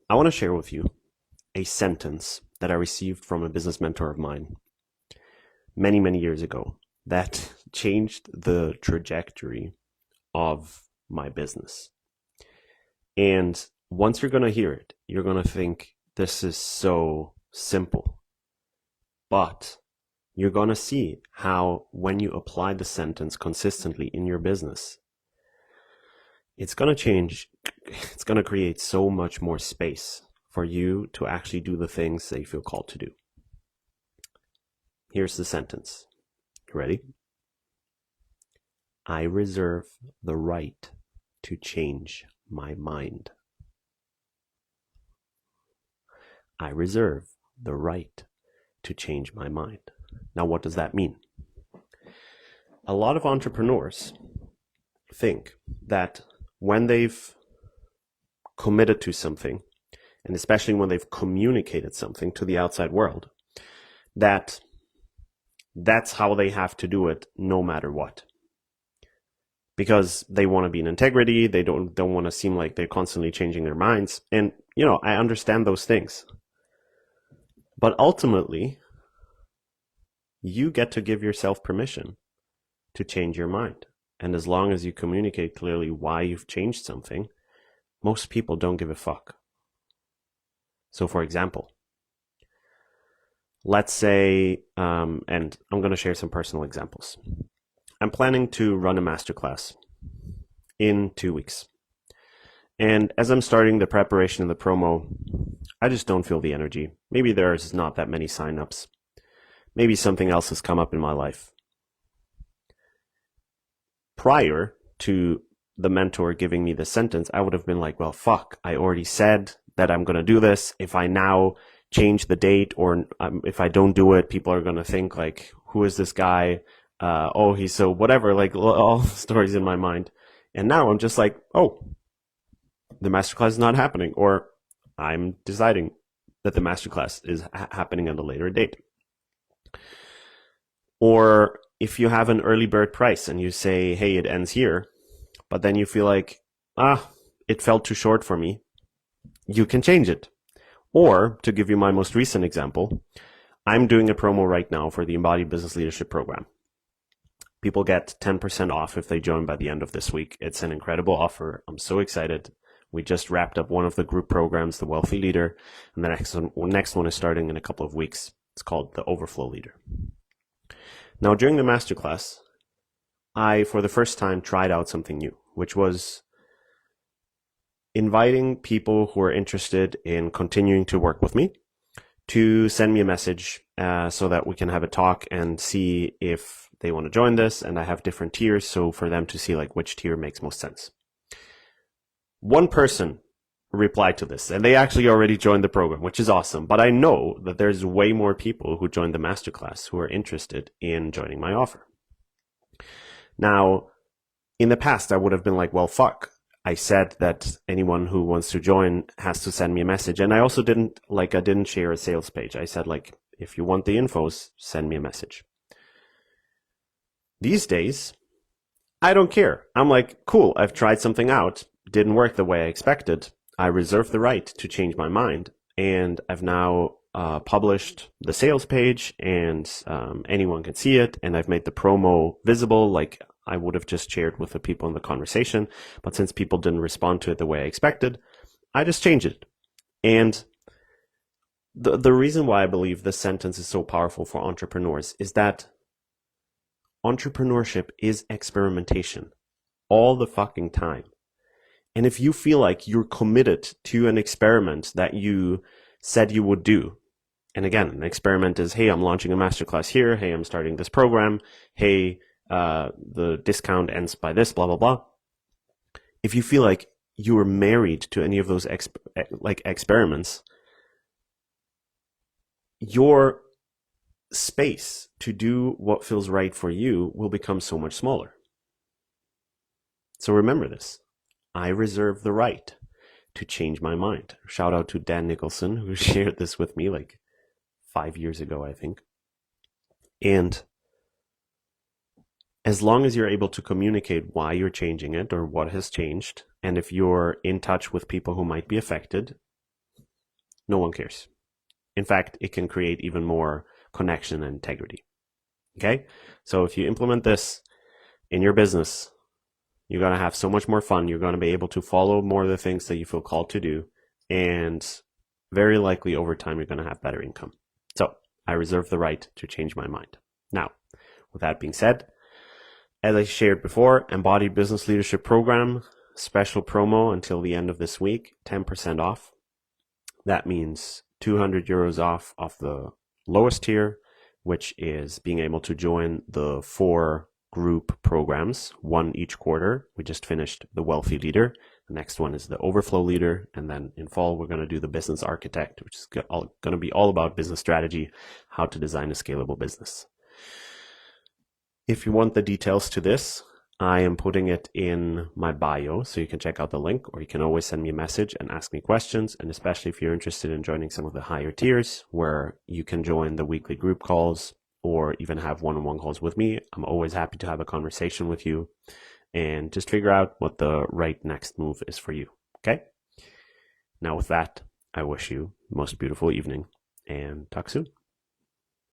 I want to share with you a sentence that I received from a business mentor of mine many, many years ago that changed the trajectory of my business. And once you're going to hear it, you're going to think this is so simple. But you're going to see how when you apply the sentence consistently in your business, it's going to change. It's going to create so much more space for you to actually do the things that you feel called to do. Here's the sentence. You ready? I reserve the right to change my mind. I reserve the right to change my mind. Now, what does that mean? A lot of entrepreneurs think that when they've committed to something, and especially when they've communicated something to the outside world, that's how they have to do it no matter what. Because they want to be in integrity, they don't want to seem like they're constantly changing their minds. And, I understand those things. But ultimately, you get to give yourself permission to change your mind. And as long as you communicate clearly why you've changed something, most people don't give a fuck. So for example, let's say, and I'm going to share some personal examples. I'm planning to run a masterclass in 2 weeks. And as I'm starting the preparation and the promo, I just don't feel the energy. Maybe there's not that many signups. Maybe something else has come up in my life. Prior to the mentor giving me this sentence, I would have been like, well, fuck, I already said that I'm going to do this. If I now change the date or if I don't do it, people are going to think like, who is this guy? He's so whatever, like all the stories in my mind. And now I'm just like, oh, the masterclass is not happening, or I'm deciding that the masterclass is happening at a later date. Or if you have an early bird price and you say, hey, it ends here, but then you feel like, it felt too short for me, you can change it. Or to give you my most recent example, I'm doing a promo right now for the Embodied Business Leadership Program. People get 10% off if they join by the end of this week. It's an incredible offer. I'm so excited. We just wrapped up one of the group programs, the Wealthy Leader, and the next one is starting in a couple of weeks. It's called the Overflow Leader. Now, during the masterclass, I, for the first time, tried out something new, which was inviting people who are interested in continuing to work with me to send me a message so that we can have a talk and see if they want to join this. And I have different tiers, so for them to see like which tier makes most sense. One person replied to this, and they actually already joined the program, which is awesome. But I know that there's way more people who joined the masterclass who are interested in joining my offer. Now, in the past, I would have been like, well, fuck. I said that anyone who wants to join has to send me a message. And I also didn't share a sales page. I said, like, if you want the infos, send me a message. These days, I don't care. I'm like, cool, I've tried something out. Didn't work the way I expected. I reserve the right to change my mind. And I've now published the sales page, and anyone can see it. And I've made the promo visible, like I would have just shared with the people in the conversation. But since people didn't respond to it the way I expected, I just changed it. And the reason why I believe this sentence is so powerful for entrepreneurs is that entrepreneurship is experimentation all the fucking time. And if you feel like you're committed to an experiment that you said you would do, and again, an experiment is, hey, I'm launching a masterclass here. Hey, I'm starting this program. Hey, the discount ends by this, blah, blah, blah. If you feel like you are married to any of those experiments, your space to do what feels right for you will become so much smaller. So remember this. I reserve the right to change my mind. Shout out to Dan Nicholson, who shared this with me like 5 years ago, I think. And as long as you're able to communicate why you're changing it or what has changed, and if you're in touch with people who might be affected, no one cares. In fact, it can create even more connection and integrity. Okay? So if you implement this in your business, you're going to have so much more fun. You're going to be able to follow more of the things that you feel called to do. And very likely over time, you're going to have better income. So I reserve the right to change my mind. Now, with that being said, as I shared before, Embodied Business Leadership Program, special promo until the end of this week, 10% off. That means 200 euros off the lowest tier, which is being able to join the 4 group programs, 1 each quarter. We just finished the Wealthy Leader. The next one is the Overflow Leader. And then in fall, we're going to do the Business Architect, which is going to be all about business strategy, how to design a scalable business. If you want the details to this, I am putting it in my bio, so you can check out the link, or you can always send me a message and ask me questions. And especially if you're interested in joining some of the higher tiers where you can join the weekly group calls or even have one-on-one calls with me, I'm always happy to have a conversation with you and just figure out what the right next move is for you. Okay? Now with that, I wish you the most beautiful evening and talk soon.